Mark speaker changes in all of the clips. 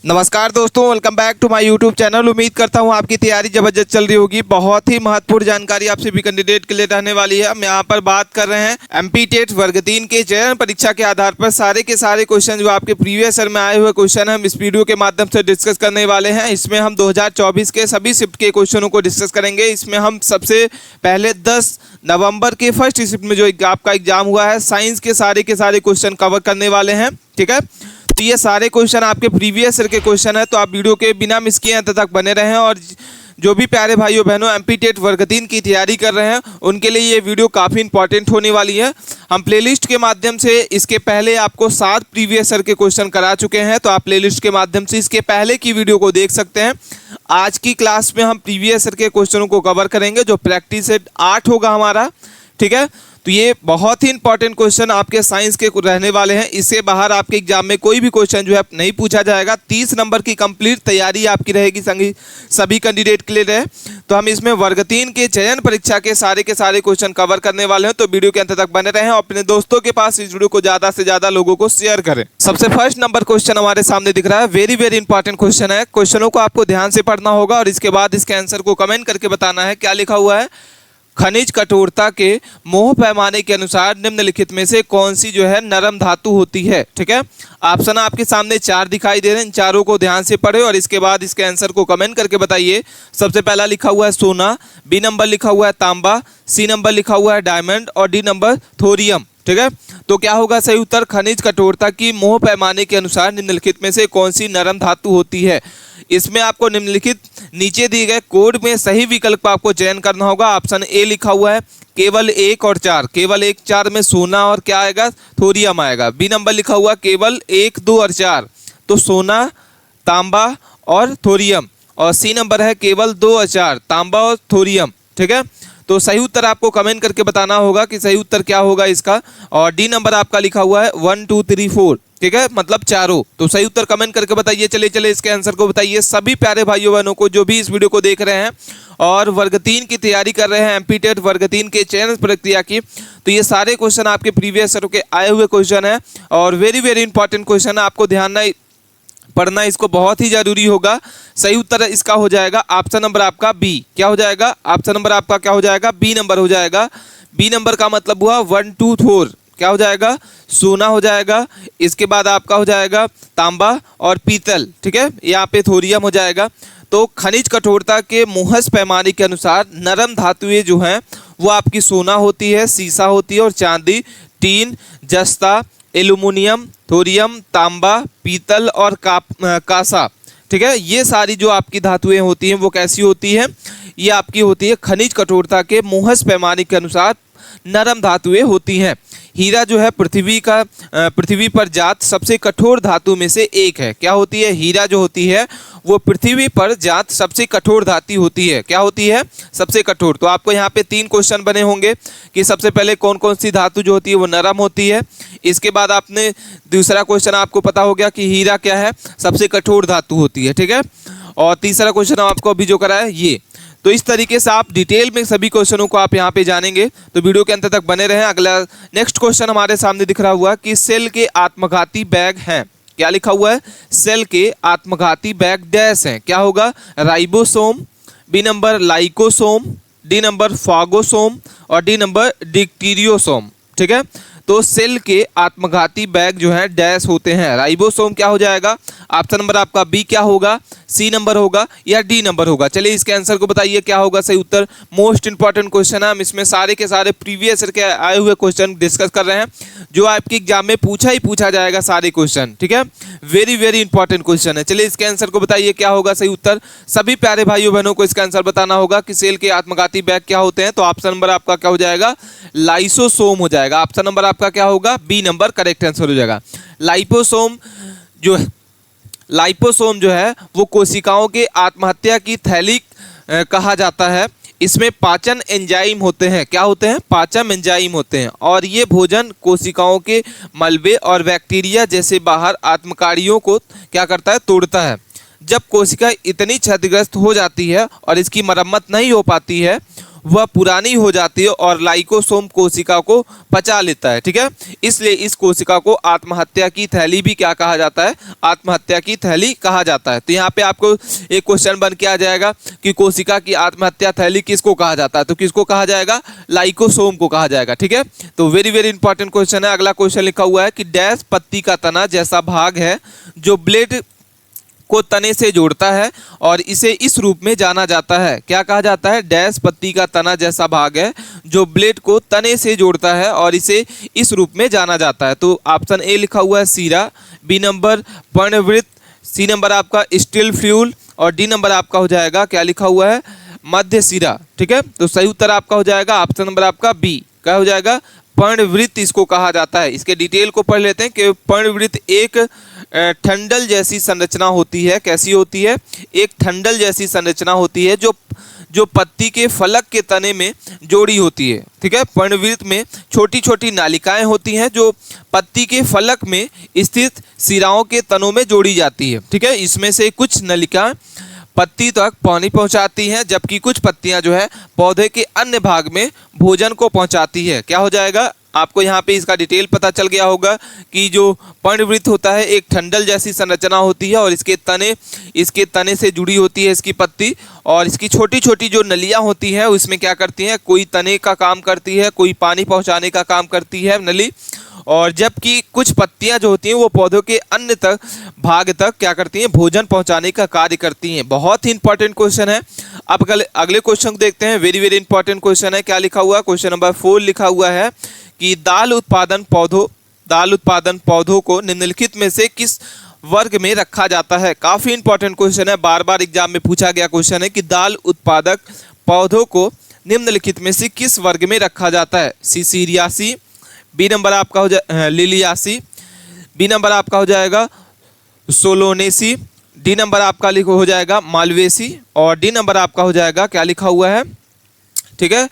Speaker 1: नमस्कार दोस्तों, welcome back to my YouTube channel. उम्मीद करता हूं आपकी तैयारी जबरदस्त चल रही होगी। बहुत ही महत्वपूर्ण जानकारी आप सभी कैंडिडेट के लिए रहने वाली है। हम यहाँ पर बात कर रहे हैं एमपी टेट वर्ग 3 के चयन परीक्षा के आधार पर सारे के सारे क्वेश्चन जो आपके प्रीवियस ईयर में आए हुए क्वेश्चन हम इस वीडियो के माध्यम से डिस्कस करने वाले हैं। इसमें हम 2024 के सभी शिफ्ट के क्वेश्चनों को डिस्कस करेंगे। इसमें हम सबसे पहले 10 नवंबर के फर्स्ट शिफ्ट में जो आपका एग्जाम हुआ है साइंस के सारे क्वेश्चन कवर करने वाले हैं। ठीक है, तो ये सारे क्वेश्चन आपके प्रीवियस ईयर के क्वेश्चन है, तो आप वीडियो के बिना मिस किए अंत तक बने रहें। और जो भी प्यारे भाइयों बहनों एमपी टेट वर्ग 3 की तैयारी कर रहे हैं उनके लिए ये वीडियो काफ़ी इंपॉर्टेंट होने वाली है। हम प्लेलिस्ट के माध्यम से इसके पहले आपको 7 प्रीवियस ईयर के क्वेश्चन करा चुके हैं, तो आप प्लेलिस्ट के माध्यम से इसके पहले की वीडियो को देख सकते हैं। आज की क्लास में हम प्रीवियस ईयर के क्वेश्चनों को कवर करेंगे, जो प्रैक्टिस सेट 8 होगा हमारा। ठीक है, तो ये बहुत ही इंपॉर्टेंट क्वेश्चन आपके साइंस के रहने वाले हैं। इससे बाहर आपके एग्जाम में कोई भी क्वेश्चन जो है नहीं पूछा जाएगा। 30 नंबर की कंप्लीट तैयारी आपकी रहेगी सभी कैंडिडेट के लिए रहे। तो हम इसमें वर्ग 3 के चयन परीक्षा के सारे क्वेश्चन कवर करने वाले हैं, तो वीडियो के अंत तक बने रहें और अपने दोस्तों के पास इस वीडियो को ज़्यादा से ज़्यादा लोगों को शेयर करें। सबसे फर्स्ट नंबर क्वेश्चन हमारे सामने दिख रहा है। वेरी वेरी इंपॉर्टेंट क्वेश्चन है। क्वेश्चनों को आपको ध्यान से पढ़ना होगा और इसके बाद इसके आंसर को कमेंट करके बताना है। क्या लिखा हुआ है? खनिज कठोरता के मोह पैमाने के अनुसार निम्नलिखित में से कौन सी जो है नरम धातु होती है। ठीक है, ऑप्शन आपके सामने 4 दिखाई दे रहे हैं। इन चारों को ध्यान से पढ़े और इसके बाद इसके आंसर को कमेंट करके बताइए। सबसे पहला लिखा हुआ है सोना, बी नंबर लिखा हुआ है तांबा, सी नंबर लिखा हुआ है डायमंड और डी नंबर थोरियम। ठीक है, तो क्या होगा सही उत्तर? खनिज कठोरता की मोह पैमाने के अनुसार निम्नलिखित में से कौन सी नरम धातु होती है। इसमें आपको निम्नलिखित नीचे दिए गए कोड में सही विकल्प का आपको चयन करना होगा। ऑप्शन ए लिखा हुआ है केवल 1 और 4, केवल 1 4 में सोना और क्या आएगा? थोरियम आएगा। बी नंबर लिखा हुआ केवल 1 2 और 4, तो सोना, तांबा और थोरियम। और सी नंबर है केवल 2 और 4, तांबा और थोरियम। ठीक है, तो सही उत्तर आपको कमेंट करके बताना होगा कि सही उत्तर क्या होगा इसका। और डी नंबर आपका लिखा हुआ है 1 2 3 4, ठीक है, मतलब चारों। तो सही उत्तर कमेंट करके बताइए। चले इसके आंसर को बताइए सभी प्यारे भाइयों बहनों को जो भी इस वीडियो को देख रहे हैं और वर्ग 3 की तैयारी कर रहे हैं एमपी टेट वर्ग 3 के चयन प्रक्रिया की। तो ये सारे क्वेश्चन आपके प्रीवियस ईयर के आए हुए क्वेश्चन है और वेरी वेरी इंपॉर्टेंट क्वेश्चन है। आपको ध्यान नहीं पढ़ना, इसको बहुत ही जरूरी होगा। सही उत्तर इसका हो जाएगा ऑप्शन नंबर आपका बी। क्या हो जाएगा? ऑप्शन नंबर आपका क्या हो जाएगा? बी नंबर हो जाएगा। बी नंबर का मतलब हुआ 1 2 4, क्या हो जाएगा? सोना हो जाएगा। इसके बाद आपका हो जाएगा तांबा और पीतल। ठीक है, यहाँ पे थोरियम हो जाएगा। तो खनिज कठोरता के मोहस पैमाने के अनुसार नरम धातुएं जो हैं वो आपकी सोना होती है, सीसा होती है और चांदी, टीन, जस्ता, एल्युमिनियम, थोरियम, तांबा, पीतल और कांसा। ठीक है, ये सारी जो आपकी धातुएं होती हैं वो कैसी होती हैं? ये आपकी होती है खनिज कठोरता के मोहस पैमाने के अनुसार नरम धातुएं होती हैं। हीरा जो है पृथ्वी पर जात सबसे कठोर धातु में से एक है। क्या होती है? हीरा जो होती है वो पृथ्वी पर जात सबसे कठोर धातु होती है। क्या होती है? सबसे कठोर। तो आपको यहाँ पे 3 क्वेश्चन बने होंगे कि सबसे पहले कौन कौन सी धातु जो होती है वो नरम होती है। इसके बाद आपने दूसरा क्वेश्चन आपको पता हो गया कि हीरा क्या है? सबसे कठोर धातु होती है। ठीक है, और तीसरा क्वेश्चन आपको अभी जो करा है ये। तो इस तरीके से आप डिटेल में सभी क्वेश्चनों को आप यहाँ पे जानेंगे, तो वीडियो के अंत तक बने रहें। अगला नेक्स्ट क्वेश्चन हमारे सामने दिख रहा हुआ कि सेल के आत्मघाती बैग हैं। क्या लिखा हुआ है? सेल के आत्मघाती बैग डैश हैं। क्या होगा? Ribosome, b number lysosome, d number phagosome और डी नंबर डिक्टीरियोसोम। ठीक है, तो सेल के आत्मघाती बैग जो है डैश होते हैं। राइबोसोम क्या हो जाएगा? ऑप्शन नंबर आपका बी क्या होगा? सी नंबर होगा या डी नंबर होगा? चलिए इसके आंसर को बताइए क्या होगा सही उत्तर। मोस्ट इंपॉर्टेंट क्वेश्चन है। हम इसमें सारे के सारे प्रीवियस ईयर के आए हुए क्वेश्चन डिस्कस कर रहे हैं, जो आपके एग्जाम में पूछा जाएगा सारे क्वेश्चन। ठीक है, वेरी वेरी इंपॉर्टेंट क्वेश्चन है। चलिए इसके आंसर को बताइए क्या होगा सही उत्तर। सभी प्यारे भाइयों बहनों को इसका आंसर बताना होगा कि सेल के आत्मघाती बैग क्या होते हैं। तो ऑप्शन नंबर आपका क्या हो जाएगा? लाइसोसोम हो जाएगा। ऑप्शन नंबर आपका क्या होगा? बी नंबर करेक्ट आंसर हो जाएगा। लाइपोसोम जो है वो कोशिकाओं के आत्महत्या की थैली कहा जाता है। इसमें पाचन एंजाइम होते हैं। क्या होते हैं? पाचन एंजाइम होते हैं और ये भोजन कोशिकाओं के मलबे और बैक्टीरिया जैसे बाहर आत्मकारियों को क्या करता है? तोड़ता है। जब कोशिका इतनी क्षतिग्रस्त हो जाती है और इसकी मरम्मत नहीं हो पाती है, वह पुरानी हो जाती है और लाइकोसोम कोशिका को पचा लेता है। ठीक है, इसलिए इस कोशिका को आत्महत्या की थैली भी क्या कहा जाता है, आत्महत्या की थैली कहा जाता है। तो यहाँ पे आपको एक क्वेश्चन बन के आ जाएगा कि कोशिका की आत्महत्या थैली किसको कहा जाता है, तो किसको कहा जाएगा, लाइकोसोम को कहा जाएगा। ठीक है, तो वेरी वेरी इंपॉर्टेंट क्वेश्चन है। अगला क्वेश्चन लिखा हुआ है कि डैश पत्ती का तना जैसा भाग है जो ब्लेड को तने से जोड़ता है और इसे इस रूप में जाना जाता है। क्या कहा जाता है, डैश पत्ती का तना जैसा भाग है जो ब्लेड को तने से जोड़ता है और इसे इस रूप में जाना जाता है। तो ऑप्शन ए लिखा हुआ है सीरा, बी नंबर पर्णवृत्त, सी नंबर आपका स्टील फ्यूल और डी नंबर आपका हो जाएगा क्या लिखा हुआ है, मध्य सिरा। ठीक है, तो सही उत्तर आपका हो जाएगा ऑप्शन नंबर आपका बी, क्या हो जाएगा, पर्णवृत्त इसको कहा जाता है। इसके डिटेल को पढ़ लेते हैं कि पर्णवृत्त एक ठंडल जैसी संरचना होती है। कैसी होती है, एक ठंडल जैसी संरचना होती है जो पत्ती के फलक के तने में जोड़ी होती है। ठीक है, पर्णवृत्त में छोटी छोटी नालिकाएं होती हैं जो पत्ती के फलक में स्थित सिराओं के तनों में जोड़ी जाती है। ठीक है, इसमें से कुछ नलिकाएं पत्ती तक पानी पहुंचाती हैं जबकि कुछ पत्तियां जो है पौधे के अन्य भाग में भोजन को पहुंचाती है। क्या हो जाएगा, आपको यहाँ पे इसका डिटेल पता चल गया होगा कि जो पर्णवृत्त होता है एक ठंडल जैसी संरचना होती है और इसके तने से जुड़ी होती है इसकी पत्ती, और इसकी छोटी छोटी जो नलियाँ होती हैं उसमें क्या करती हैं, कोई तने का काम करती है, कोई पानी पहुँचाने का काम करती है नली, और जबकि कुछ पत्तियां जो होती हैं वो पौधों के अन्य भाग तक क्या करती हैं, भोजन पहुंचाने का कार्य करती हैं। बहुत ही इंपॉर्टेंट क्वेश्चन है। अब अगले क्वेश्चन को देखते हैं। वेरी वेरी इंपॉर्टेंट क्वेश्चन है। क्या लिखा हुआ है, क्वेश्चन नंबर 4 लिखा हुआ है कि दाल उत्पादन पौधों को निम्नलिखित में से किस वर्ग में रखा जाता है। काफी इंपॉर्टेंट क्वेश्चन है, बार बार एग्जाम में पूछा गया क्वेश्चन है कि दाल उत्पादक पौधों को निम्नलिखित में से किस वर्ग में रखा जाता है। सीरियासी, बी नंबर आपका हो जाए लिलियासी, बी नंबर आपका हो जाएगा सोलोनेसी, डी नंबर आपका हो जाएगा मालवेसी और डी नंबर आपका हो जाएगा क्या लिखा हुआ है, ठीक है,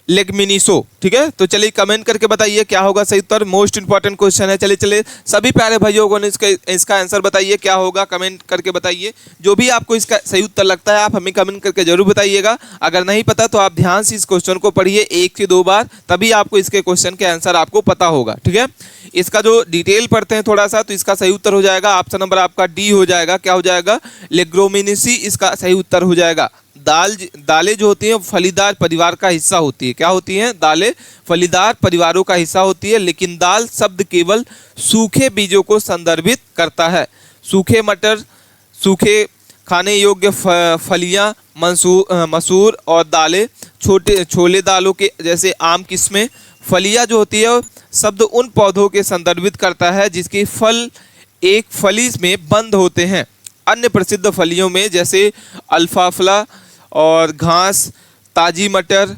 Speaker 1: लेगमिनिसो। ठीक है, तो चलिए कमेंट करके बताइए क्या होगा सही उत्तर। मोस्ट इंपॉर्टेंट क्वेश्चन है। चलिए सभी प्यारे भाइयों को इसका आंसर बताइए क्या होगा, कमेंट करके बताइए। जो भी आपको इसका सही उत्तर लगता है आप हमें कमेंट करके जरूर बताइएगा। अगर नहीं पता तो आप ध्यान से इस क्वेश्चन को पढ़िए 1 से 2 बार, तभी आपको इसके क्वेश्चन के आंसर आपको पता होगा। ठीक है, इसका जो डिटेल पढ़ते हैं थोड़ा सा, तो इसका सही उत्तर हो जाएगा ऑप्शन नंबर आपका डी हो जाएगा। क्या हो जाएगा, लेग्रोमिनेसी इसका सही उत्तर हो जाएगा। दालें जो होती हैं फलीदार परिवार का हिस्सा होती है। क्या होती हैं, दालें फलीदार परिवारों का हिस्सा होती है, लेकिन दाल शब्द केवल सूखे बीजों को संदर्भित करता है। सूखे मटर, सूखे खाने योग्य फलियां, मसूर और दालें, छोले दालों के जैसे आम किस्में। फलियां जो होती है शब्द उन पौधों के संदर्भित करता है जिसके फल एक फली में बंद होते हैं। अन्य प्रसिद्ध फलियों में जैसे अल्फाफला और घास, ताजी मटर,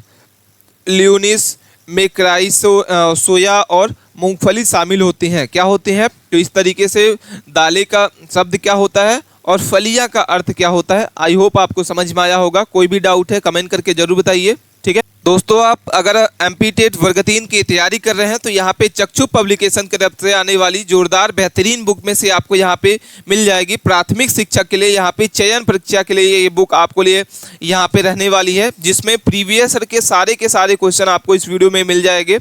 Speaker 1: ल्यूनिस, मेक्राइसो, सोया और मूंगफली शामिल होती हैं। क्या होते हैं, तो इस तरीके से दालें का शब्द क्या होता है और फलिया का अर्थ क्या होता है। आई होप आपको समझ में आया होगा। कोई भी डाउट है कमेंट करके जरूर बताइए। ठीक है दोस्तों, आप अगर एमपी टेट वर्ग 3 की तैयारी कर रहे हैं तो यहाँ पे चक्षु पब्लिकेशन की तरफ से आने वाली जोरदार बेहतरीन बुक में से आपको यहाँ पे मिल जाएगी। प्राथमिक शिक्षक के लिए यहाँ पे चयन परीक्षा के लिए ये बुक आपको लिए यहाँ पे रहने वाली है, जिसमें प्रीवियस ईयर के सारे क्वेश्चन आपको इस वीडियो में मिल जाएंगे।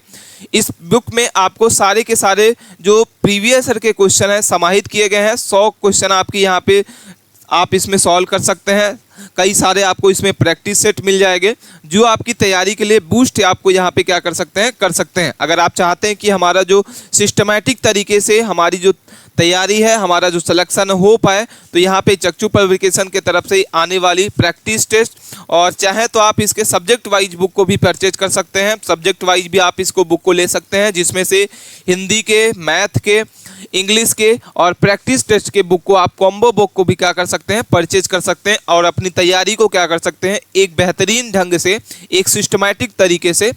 Speaker 1: इस बुक में आपको सारे के सारे जो प्रीवियस ईयर के क्वेश्चन हैं समाहित किए गए हैं। 100 क्वेश्चन आपके यहाँ पे आप इसमें सॉल्व कर सकते हैं। कई सारे आपको इसमें प्रैक्टिस सेट मिल जाएंगे जो आपकी तैयारी के लिए बूस्ट आपको यहाँ पे क्या कर सकते हैं। अगर आप चाहते हैं कि हमारा जो सिस्टमैटिक तरीके से हमारी जो तैयारी है, हमारा जो सिलेक्शन हो पाए, तो यहाँ पे चक्षु पब्लिकेशन के तरफ से आने वाली प्रैक्टिस टेस्ट, और चाहे तो आप इसके सब्जेक्ट वाइज बुक को भी परचेज कर सकते हैं। सब्जेक्ट वाइज भी आप इसको बुक को ले सकते हैं, जिसमें से हिंदी के, मैथ के, इंग्लिश के और प्रैक्टिस टेस्ट के बुक को आप कॉम्बो बुक को भी क्या कर सकते हैं, परचेज कर सकते हैं और अपनी तैयारी को क्या कर सकते हैं, एक बेहतरीन ढंग से, एक सिस्टमैटिक तरीके से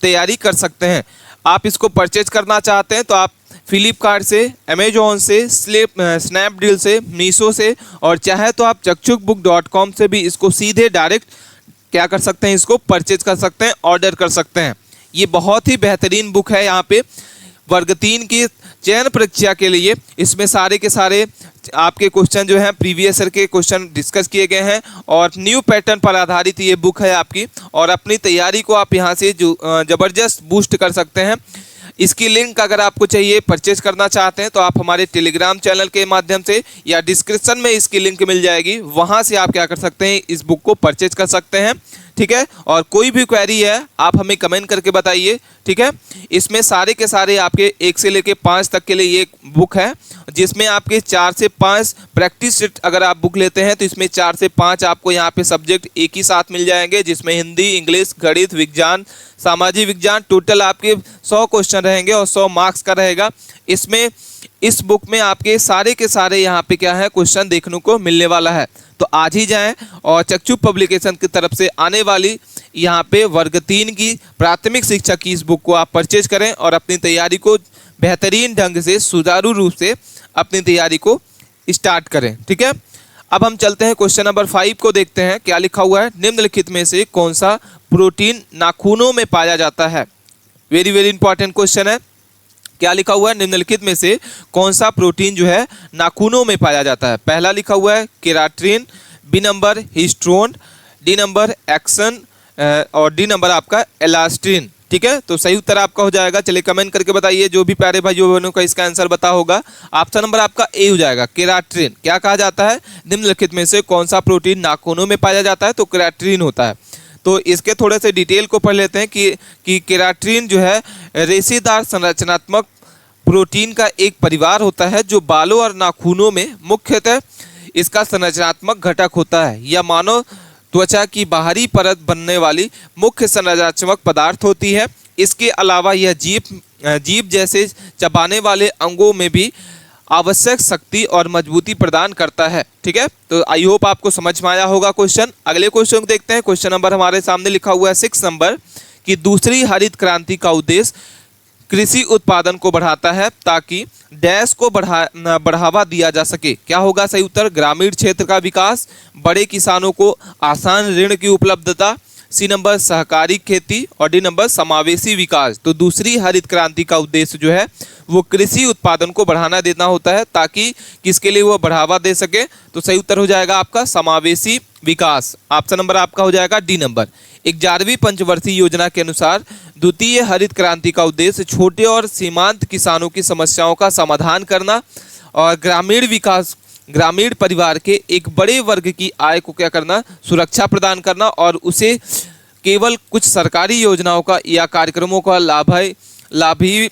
Speaker 1: तैयारी कर सकते हैं। आप इसको परचेज करना चाहते हैं तो आप फ्लिपकार्ट से, अमेजोन से, स्नैपडील से, मीशो से, और चाहे तो आप chakchukbook.com से भी इसको सीधे डायरेक्ट क्या कर सकते हैं, इसको परचेज कर सकते हैं, ऑर्डर कर सकते हैं। ये बहुत ही बेहतरीन बुक है। यहाँ पे वर्ग 3 की चयन परीक्षा के लिए इसमें सारे के सारे आपके क्वेश्चन जो हैं प्रीवियस ईयर के क्वेश्चन डिस्कस किए गए हैं और न्यू पैटर्न पर आधारित ये बुक है आपकी। और अपनी तैयारी को आप यहाँ से जो ज़बरदस्त बूस्ट कर सकते हैं। इसकी लिंक अगर आपको चाहिए, परचेज करना चाहते हैं, तो आप हमारे टेलीग्राम चैनल के माध्यम से या डिस्क्रिप्शन में इसकी लिंक मिल जाएगी, वहाँ से आप क्या कर सकते हैं, इस बुक को परचेज कर सकते हैं। ठीक है, और कोई भी क्वेरी है आप हमें कमेंट करके बताइए। ठीक है, इसमें सारे के सारे आपके 1 से लेके 5 तक के लिए ये बुक है, जिसमें आपके 4 से 5 प्रैक्टिस सेट अगर आप बुक लेते हैं तो इसमें 4 से 5 आपको यहाँ पे सब्जेक्ट एक ही साथ मिल जाएंगे, जिसमें हिंदी, इंग्लिश, गणित, विज्ञान, सामाजिक विज्ञान, टोटल आपके 100 क्वेश्चन रहेंगे और 100 मार्क्स का रहेगा। इसमें इस बुक में आपके सारे के सारे यहाँ पे क्या है क्वेश्चन देखने को मिलने वाला है। तो आज ही जाएं और चक्षु पब्लिकेशन की तरफ से आने वाली यहाँ पे वर्ग 3 की प्राथमिक शिक्षा की इस बुक को आप परचेज करें और अपनी तैयारी को बेहतरीन ढंग से सुचारू रूप से अपनी तैयारी को स्टार्ट करें। ठीक है, अब हम चलते हैं क्वेश्चन नंबर 5 को देखते हैं क्या लिखा हुआ है। निम्नलिखित में से कौन सा प्रोटीन नाखूनों में पाया जाता है? वेरी वेरी इंपॉर्टेंट क्वेश्चन है। क्या लिखा हुआ है? निम्नलिखित में से कौन सा प्रोटीन जो है नाखूनों में पाया जाता है? पहला लिखा हुआ है keratin, B number histone, D number exon और डी नंबर आपका एलास्टिन। ठीक है, तो सही उत्तर आपका हो जाएगा। चलिए कमेंट करके बताइए, जो भी प्यारे भाइयों बहनों का इसका आंसर बता होगा। ऑप्शन नंबर आपका ए हो जाएगा, केराटिन। क्या कहा जाता है? निम्नलिखित में से कौन सा प्रोटीन नाखूनों में पाया जाता है? तो केराटिन होता है। तो इसके थोड़े से डिटेल को पढ़ लेते हैं कि केराटिन जो है रेशेदार संरचनात्मक प्रोटीन का एक परिवार होता है जो बालों और नाखूनों में मुख्यतः इसका संरचनात्मक घटक होता है। यह मानव त्वचा की बाहरी परत बनने वाली मुख्य संरचनात्मक पदार्थ होती है। इसके अलावा यह जीभ जैसे चबाने वाले अंगों में भी आवश्यक शक्ति और मजबूती प्रदान करता है। ठीक है, तो आई होप आपको समझ में आया होगा क्वेश्चन। अगले क्वेश्चन को देखते हैं। क्वेश्चन नंबर हमारे सामने लिखा हुआ है 6 नंबर कि दूसरी हरित क्रांति का उद्देश्य कृषि उत्पादन को बढ़ाता है ताकि डैश को बढ़ावा दिया जा सके। क्या होगा सही उत्तर? ग्रामीण क्षेत्र का विकास, बड़े किसानों को आसान ऋण की उपलब्धता, सी नंबर सहकारी खेती और डी नंबर समावेशी विकास। तो दूसरी हरित क्रांति का उद्देश्य जो है वो कृषि उत्पादन को बढ़ाना देना होता है ताकि किसके लिए वो बढ़ावा दे सके। तो सही उत्तर हो जाएगा आपका समावेशी विकास। ऑप्शन नंबर आपका हो जाएगा डी नंबर। 11वीं पंचवर्षीय योजना के अनुसार द्वितीय हरित क्रांति का उद्देश्य छोटे और सीमांत किसानों की समस्याओं का समाधान करना और ग्रामीण परिवार के एक बड़े वर्ग की आय को क्या करना? सुरक्षा प्रदान करना और उसे केवल कुछ सरकारी योजनाओं का या कार्यक्रमों का लाभ ही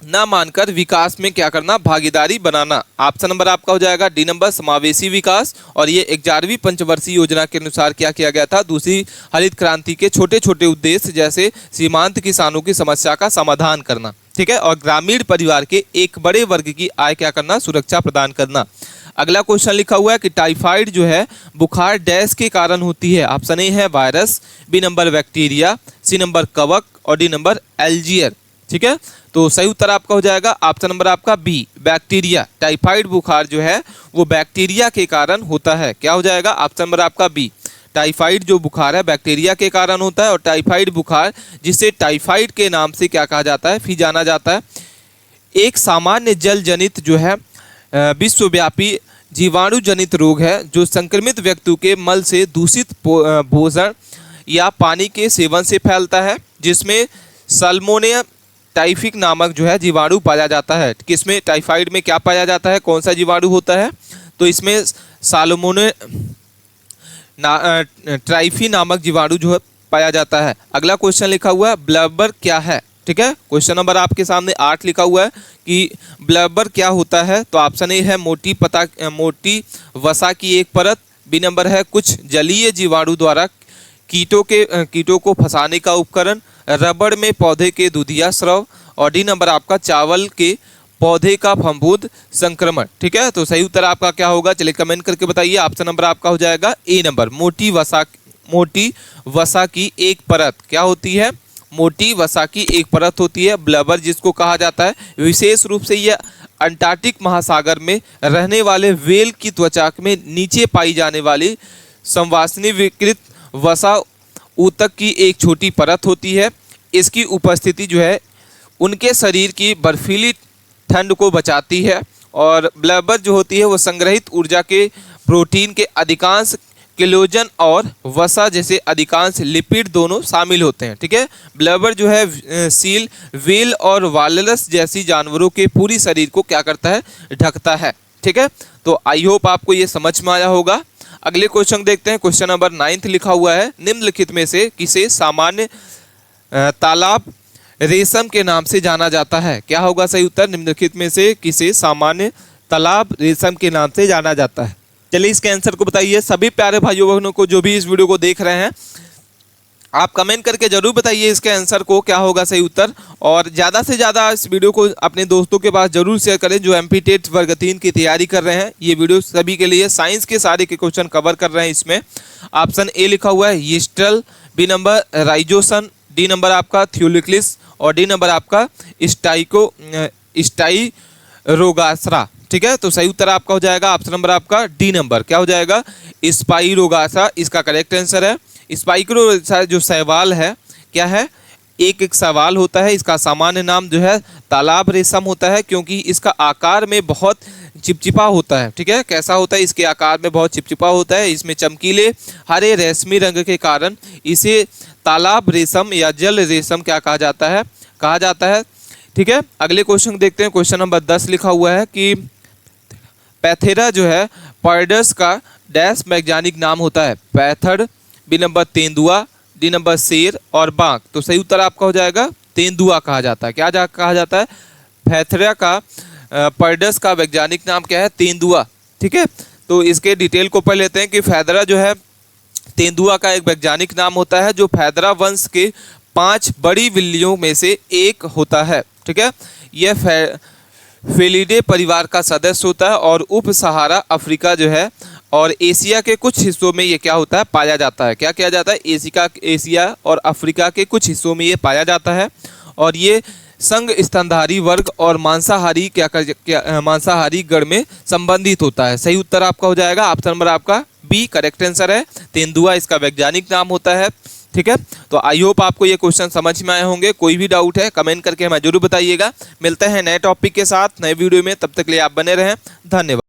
Speaker 1: न मानकर विकास में क्या करना? भागीदारी बनाना। ऑप्शन नंबर आपका हो जाएगा डी नंबर समावेशी विकास। और ये 11वीं पंचवर्षीय योजना के अनुसार क्या किया गया था? दूसरी हरित क्रांति के छोटे छोटे उद्देश्य जैसे सीमांत किसानों की समस्या का समाधान करना, ठीक है, और ग्रामीण परिवार के एक बड़े वर्ग की आय क्या करना? सुरक्षा प्रदान करना। अगला क्वेश्चन लिखा हुआ है कि टाइफाइड जो है बुखार डैश के कारण होती है। ऑप्शन ए है virus, B number bacteria, C number कवक और डी नंबर एल्जियर। ठीक है, तो सही उत्तर आपका हो जाएगा ऑप्शन नंबर आपका बी, बैक्टीरिया। टाइफाइड बुखार जो है वो बैक्टीरिया के कारण होता है। क्या हो जाएगा? ऑप्शन नंबर आपका बी। टाइफाइड जो बुखार है बैक्टीरिया के कारण होता है और टाइफाइड बुखार जिसे टाइफाइड के नाम से क्या कहा जाता है? फिर जाना जाता है। एक सामान्य जल जनित जो है विश्वव्यापी जीवाणु जनित रोग है जो संक्रमित व्यक्तियों के मल से दूषित भोजन या पानी के सेवन से फैलता है, जिसमें सल्मोनेला टाइफिक नामक जो है जीवाणु पाया जाता है। किसमें? टाइफाइड में क्या पाया जाता है? कौन सा जीवाणु होता है? तो इसमें ट्राइफी नामक जीवाणु जो है पाया जाता है। अगला क्वेश्चन लिखा हुआ है ब्लैबर क्या है? ठीक है, क्वेश्चन नंबर आपके सामने 8 लिखा हुआ है कि ब्लैबर क्या होता है? तो ऑप्शन ए है मोटी वसा की एक परत, बी नंबर है कुछ जलीय जीवाणु द्वारा कीटों को फंसाने का उपकरण, रबड़ में पौधे के दूधिया स्राव और डी नंबर आपका चावल के पौधे का फफूंद संक्रमण। ठीक है, तो सही उत्तर आपका क्या होगा? चलिए कमेंट करके बताइए। ऑप्शन नंबर आपका हो जाएगा ए नंबर, मोटी वसा की एक परत। क्या होती है? मोटी वसा की एक परत होती है ब्लैबर, जिसको कहा जाता है। विशेष रूप से यह अंटार्कटिक महासागर में रहने वाले व्हेल की त्वचा में नीचे पाई जाने वाली संवासनी विकृत वसा ऊतक की एक छोटी परत होती है। इसकी उपस्थिति जो है उनके शरीर की बर्फीली ठंड को बचाती है। और ब्लैबर जो होती है वो संग्रहित ऊर्जा के प्रोटीन के अधिकांश कोलेजन और वसा जैसे अधिकांश लिपिड दोनों शामिल होते हैं। ठीक है, ब्लैबर जो है सील, व्हेल और वालरस जैसी जानवरों के पूरी शरीर को क्या करता है, ढकता है। ठीक है, तो आई होप आपको ये समझ में आया होगा। अगले क्वेश्चन देखते हैं। क्वेश्चन नंबर 9 लिखा हुआ है, निम्नलिखित में से किसे सामान्य तालाब रेशम के नाम से जाना जाता है? क्या होगा सही उत्तर? निम्नलिखित में से किसे सामान्य तालाब रेशम के नाम से जाना जाता है? चलिए इसके आंसर को बताइए। सभी प्यारे भाइयों बहनों को जो भी इस वीडियो को देख रहे हैं, आप कमेंट करके जरूर बताइए इसके आंसर को क्या होगा सही उत्तर। और ज़्यादा से ज़्यादा इस वीडियो को अपने दोस्तों के पास जरूर शेयर करें जो एमपी टेट वर्ग 3 की तैयारी कर रहे हैं। ये वीडियो सभी के लिए, साइंस के सारे के क्वेश्चन कवर कर रहे हैं। इसमें ऑप्शन ए लिखा हुआ है यीस्टल, बी नंबर राइजोसन, डी नंबर आपका थ्योलिक्लिस और डी नंबर आपका स्टाइरोगास्रा। ठीक है, तो सही उत्तर आपका हो जाएगा ऑप्शन नंबर आपका डी नंबर। क्या हो जाएगा? स्पाइरोगास्रा इसका करेक्ट आंसर है। स्पाइरो जो शैवाल है, क्या है? एक शैवाल होता है। इसका सामान्य नाम जो है तालाब रेशम होता है, क्योंकि इसका आकार में बहुत चिपचिपा होता है। ठीक है, कैसा होता है? इसके आकार में बहुत चिपचिपा होता है। इसमें चमकीले हरे रेशमी रंग के कारण इसे तालाब रेशम या जल रेशम क्या कहा जाता है। ठीक है, अगले क्वेश्चन देखते हैं। क्वेश्चन नंबर 10 लिखा हुआ है कि पैथेरा जो है पर्डस का डैश वैज्ञानिक नाम होता है? पैथड, बी नंबर तेंदुआ, डी नंबर शेर और बाघ। तो सही उत्तर आपका हो जाएगा तेंदुआ कहा जाता है। क्या कहा जाता है? पैथेरा का पर्डस का वैज्ञानिक नाम क्या है? तेंदुआ। ठीक है, तो इसके डिटेल को पढ़ लेते हैं कि पैथेरा जो है तेंदुआ का एक वैज्ञानिक नाम होता है, जो पैथेरा वंश के 5 बड़ी बिल्लियों में से एक होता है। ठीक है, यह फेलिडे परिवार का सदस्य होता है और उप सहारा अफ्रीका जो है और एशिया के कुछ हिस्सों में ये क्या होता है, पाया जाता है। क्या किया जाता है? एशिया और अफ्रीका के कुछ हिस्सों में ये पाया जाता है। और ये संघ स्तनधारी वर्ग और मांसाहारी मांसाहारी गण में संबंधित होता है। सही उत्तर आपका हो जाएगा ऑप्शन नंबर आपका बी करेक्ट आंसर है। तेंदुआ इसका वैज्ञानिक नाम होता है। ठीक है, तो आई होप आपको ये क्वेश्चन समझ में आए होंगे। कोई भी डाउट है कमेंट करके हमें जरूर बताइएगा। मिलते हैं नए टॉपिक के साथ नए वीडियो में, तब तक के लिए आप बने रहें। धन्यवाद।